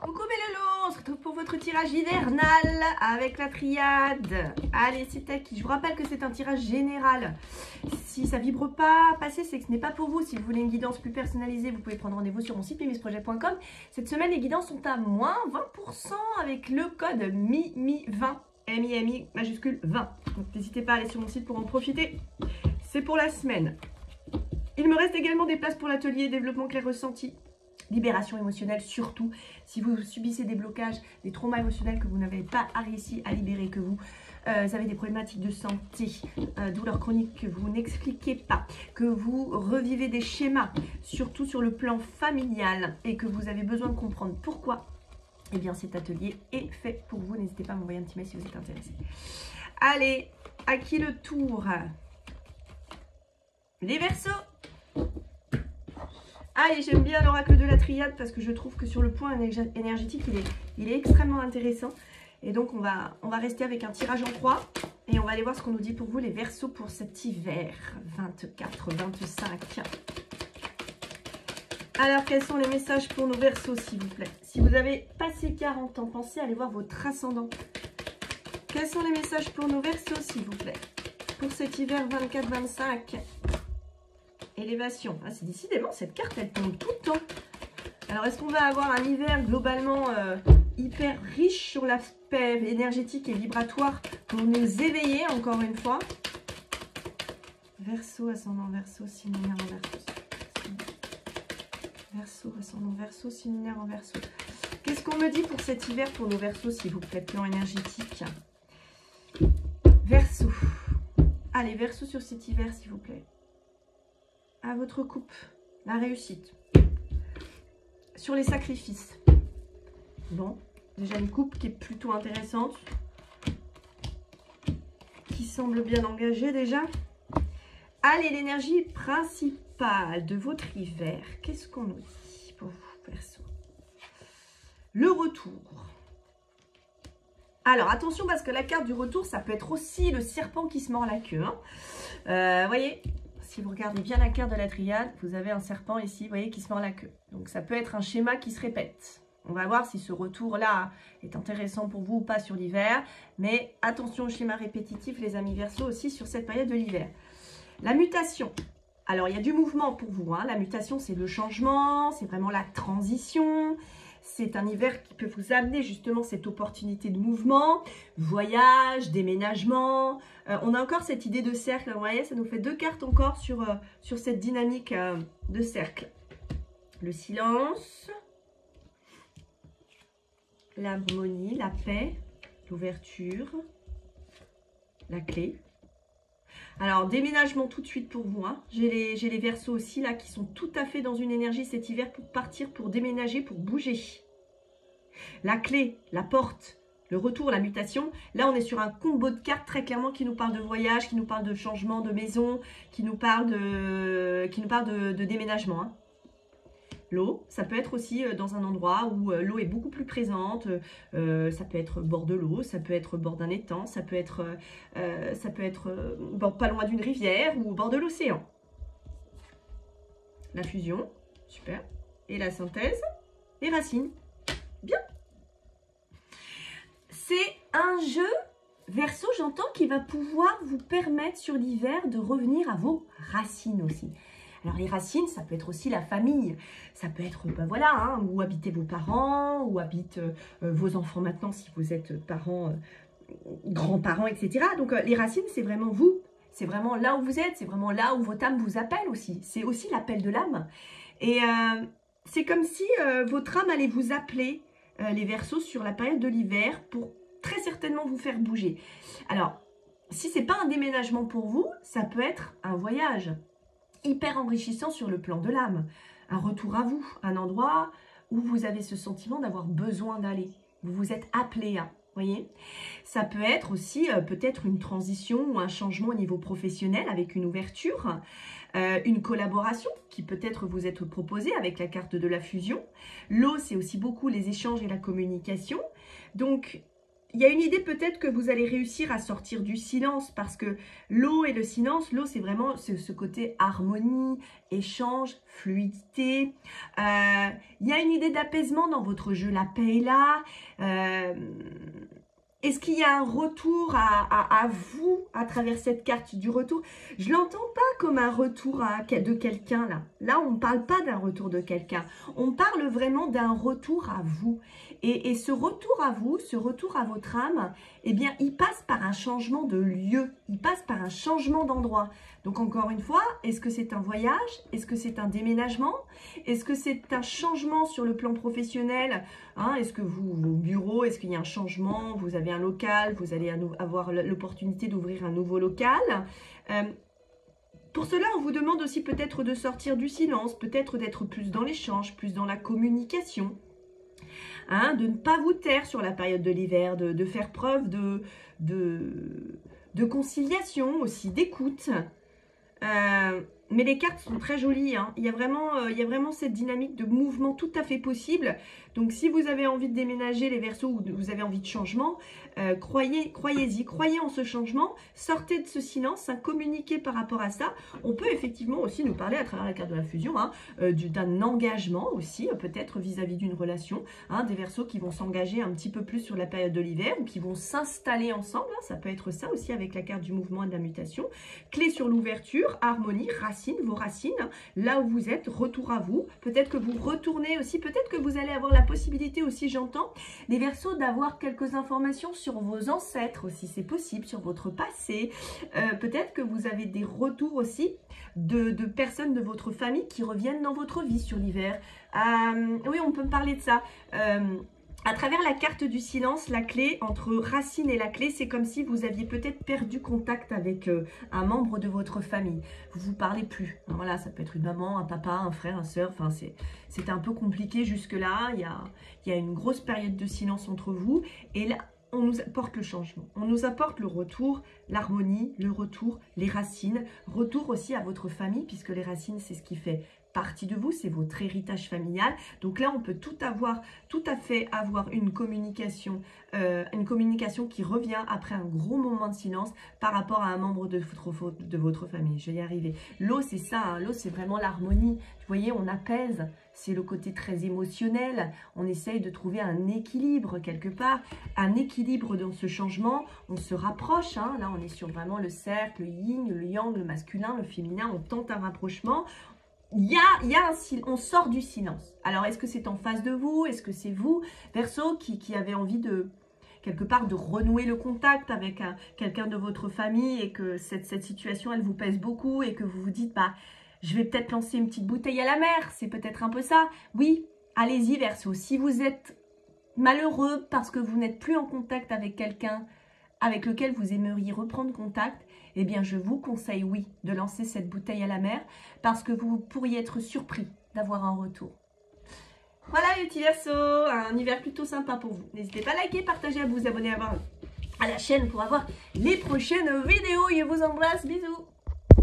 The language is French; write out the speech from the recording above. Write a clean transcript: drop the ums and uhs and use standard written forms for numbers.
Coucou mes loulous, on se retrouve pour votre tirage hivernal avec la triade. Allez, c'est acquis. Je vous rappelle que c'est un tirage général. Si ça vibre pas, passez, c'est que ce n'est pas pour vous. Si vous voulez une guidance plus personnalisée, vous pouvez prendre rendez-vous sur mon site mimisprojet.com. Cette semaine, les guidances sont à moins 20% avec le code MIMI20. MIMI majuscule 20. Donc n'hésitez pas à aller sur mon site pour en profiter. C'est pour la semaine. Il me reste également des places pour l'atelier développement clair ressenti. Libération émotionnelle, surtout si vous subissez des blocages, des traumas émotionnels que vous n'avez pas réussi à libérer, que vous avez des problématiques de santé, douleurs chroniques que vous n'expliquez pas, que vous revivez des schémas, surtout sur le plan familial, et que vous avez besoin de comprendre pourquoi, eh bien cet atelier est fait pour vous. N'hésitez pas à m'envoyer un petit mail si vous êtes intéressé. Allez, à qui le tour? Les Verseaux. Allez, j'aime bien l'oracle de la triade parce que je trouve que sur le point énergétique, il est extrêmement intéressant. Et donc, on va rester avec un tirage en 3 et on va aller voir ce qu'on nous dit pour vous, les Verseaux, pour cet hiver 24-25. Alors, quels sont les messages pour nos Verseaux, s'il vous plaît? Si vous avez passé 40 ans, pensez à aller voir votre ascendant. Quels sont les messages pour nos Verseaux, s'il vous plaît, pour cet hiver 24-25? Élévation. Ah, c'est décidément, cette carte, elle tombe tout le temps. Alors, est-ce qu'on va avoir un hiver globalement hyper riche sur l'aspect énergétique et vibratoire pour nous éveiller, encore une fois? Verseau, ascendant Verseau, signe lunaire en Verseau. Verseau, ascendant Verseau, signe lunaire en Verseau. Qu'est-ce qu'on me dit pour cet hiver pour nos Verseaux, s'il vous plaît, plan énergétique? Verseau. Allez, Verseau sur cet hiver, s'il vous plaît. À votre coupe, la réussite. Sur les sacrifices. Bon, déjà une coupe qui est plutôt intéressante. Qui semble bien engagée déjà. Allez, l'énergie principale de votre hiver. Qu'est-ce qu'on nous dit pour vous, Verseau? Le retour. Alors, attention parce que la carte du retour, ça peut être aussi le serpent qui se mord la queue. Hein. Voyez, si vous regardez bien la carte de la triade, vous avez un serpent ici, vous voyez, qui se mord la queue. Donc, ça peut être un schéma qui se répète. On va voir si ce retour-là est intéressant pour vous ou pas sur l'hiver. Mais attention au schéma répétitif, les amis Verseaux, aussi sur cette période de l'hiver. La mutation. Alors, il y a du mouvement pour vous. Hein. La mutation, c'est le changement, c'est vraiment la transition. C'est un hiver qui peut vous amener justement cette opportunité de mouvement, voyage, déménagement. On a encore cette idée de cercle, vous voyez, ça nous fait 2 cartes encore sur cette dynamique de cercle. Le silence, l'harmonie, la paix, l'ouverture, la clé. Alors, déménagement tout de suite pour vous. Hein. J'ai les Verseaux aussi là qui sont tout à fait dans une énergie cet hiver pour partir, pour déménager, pour bouger. La clé, la porte, le retour, la mutation. Là, on est sur un combo de cartes très clairement qui nous parle de voyage, qui nous parle de changement de maison, qui nous parle de déménagement. Hein. L'eau, ça peut être aussi dans un endroit où l'eau est beaucoup plus présente. Ça peut être bord de l'eau, ça peut être bord d'un étang, ça peut être pas loin d'une rivière ou au bord de l'océan. La fusion, super. Et la synthèse, les racines. Bien. C'est un jeu, Verseau, j'entends, qui va pouvoir vous permettre sur l'hiver de revenir à vos racines aussi. Alors, les racines, ça peut être aussi la famille. Ça peut être, ben voilà, hein, où habitent vos parents, où habitent vos enfants maintenant, si vous êtes parents, grands-parents, etc. Donc, les racines, c'est vraiment vous. C'est vraiment là où vous êtes. C'est vraiment là où votre âme vous appelle aussi. C'est aussi l'appel de l'âme. Et c'est comme si votre âme allait vous appeler, les Verseaux, sur la période de l'hiver pour très certainement vous faire bouger. Alors, si ce n'est pas un déménagement pour vous, ça peut être un voyage hyper enrichissant sur le plan de l'âme. Un retour à vous, un endroit où vous avez ce sentiment d'avoir besoin d'aller. Vous vous êtes appelé à, voyez. Ça peut être aussi peut-être une transition ou un changement au niveau professionnel avec une ouverture, une collaboration qui peut-être vous être proposée avec la carte de la fusion. L'eau, c'est aussi beaucoup les échanges et la communication. Donc, il y a une idée peut-être que vous allez réussir à sortir du silence parce que l'eau et le silence, l'eau c'est vraiment ce côté harmonie, échange, fluidité. Il y a une idée d'apaisement dans votre jeu, la paix est là. Est-ce qu'il y a un retour à vous à travers cette carte du retour? Je ne l'entends pas comme un retour de quelqu'un là. Là, on ne parle pas d'un retour de quelqu'un. On parle vraiment d'un retour à vous. Et ce retour à vous, ce retour à votre âme, eh bien, il passe par un changement de lieu. Il passe par un changement d'endroit. Donc, encore une fois, est-ce que c'est un voyage? Est-ce que c'est un déménagement? Est-ce que c'est un changement sur le plan professionnel? Est-ce que vos bureaux, est-ce qu'il y a un changement? Vous avez un local, vous allez avoir l'opportunité d'ouvrir un nouveau local. Pour cela, on vous demande aussi peut-être de sortir du silence, peut-être d'être plus dans l'échange, plus dans la communication. De ne pas vous taire sur la période de l'hiver, de faire preuve de conciliation aussi, d'écoute. Mais les cartes sont très jolies, hein. Il y a vraiment cette dynamique de mouvement tout à fait possible. Donc, si vous avez envie de déménager les Verseaux ou vous avez envie de changement, croyez-y, croyez en ce changement, sortez de ce silence, communiquez par rapport à ça. On peut effectivement aussi nous parler à travers la carte de la fusion d'un engagement aussi, peut-être vis-à-vis d'une relation, des Verseaux qui vont s'engager un petit peu plus sur la période de l'hiver ou qui vont s'installer ensemble. Ça peut être ça aussi avec la carte du mouvement et de la mutation. Clé sur l'ouverture, harmonie, racines, vos racines, là où vous êtes, retour à vous. Peut-être que vous retournez aussi, peut-être que vous allez avoir la possibilité aussi, j'entends, les Verseaux, d'avoir quelques informations sur vos ancêtres aussi, c'est possible, sur votre passé. Peut-être que vous avez des retours aussi de personnes de votre famille qui reviennent dans votre vie sur l'hiver. Oui, on peut parler de ça. À travers la carte du silence, la clé entre racine et la clé, c'est comme si vous aviez peut-être perdu contact avec un membre de votre famille. Vous ne vous parlez plus. Voilà, ça peut être une maman, un papa, un frère, un soeur. Enfin, c'était un peu compliqué jusque-là. Il y a une grosse période de silence entre vous. Et là, on nous apporte le changement. On nous apporte le retour, l'harmonie, le retour, les racines. Retour aussi à votre famille, puisque les racines, c'est ce qui fait partie de vous, c'est votre héritage familial. Donc là, on peut tout à fait avoir une communication qui revient après un gros moment de silence par rapport à un membre de votre famille. Je vais y arriver. L'eau, c'est ça. L'eau, c'est vraiment l'harmonie. Vous voyez, on apaise. C'est le côté très émotionnel. On essaye de trouver un équilibre quelque part. Un équilibre dans ce changement. On se rapproche. Là, on est sur vraiment le cercle, le yin, le yang, le masculin, le féminin. On tente un rapprochement. On sort du silence. Alors, est-ce que c'est en face de vous? Est-ce que c'est vous, Verseau, qui avez envie de, quelque part, de renouer le contact avec quelqu'un de votre famille et que cette situation, elle vous pèse beaucoup et que vous vous dites, je vais peut-être lancer une petite bouteille à la mer. C'est peut-être un peu ça. Oui, allez-y, Verseau. Si vous êtes malheureux parce que vous n'êtes plus en contact avec quelqu'un avec lequel vous aimeriez reprendre contact, eh bien, je vous conseille, oui, de lancer cette bouteille à la mer parce que vous pourriez être surpris d'avoir un retour. Voilà les petits Verseaux, un hiver plutôt sympa pour vous. N'hésitez pas à liker, partager, à vous abonner à la chaîne pour avoir les prochaines vidéos. Je vous embrasse, bisous.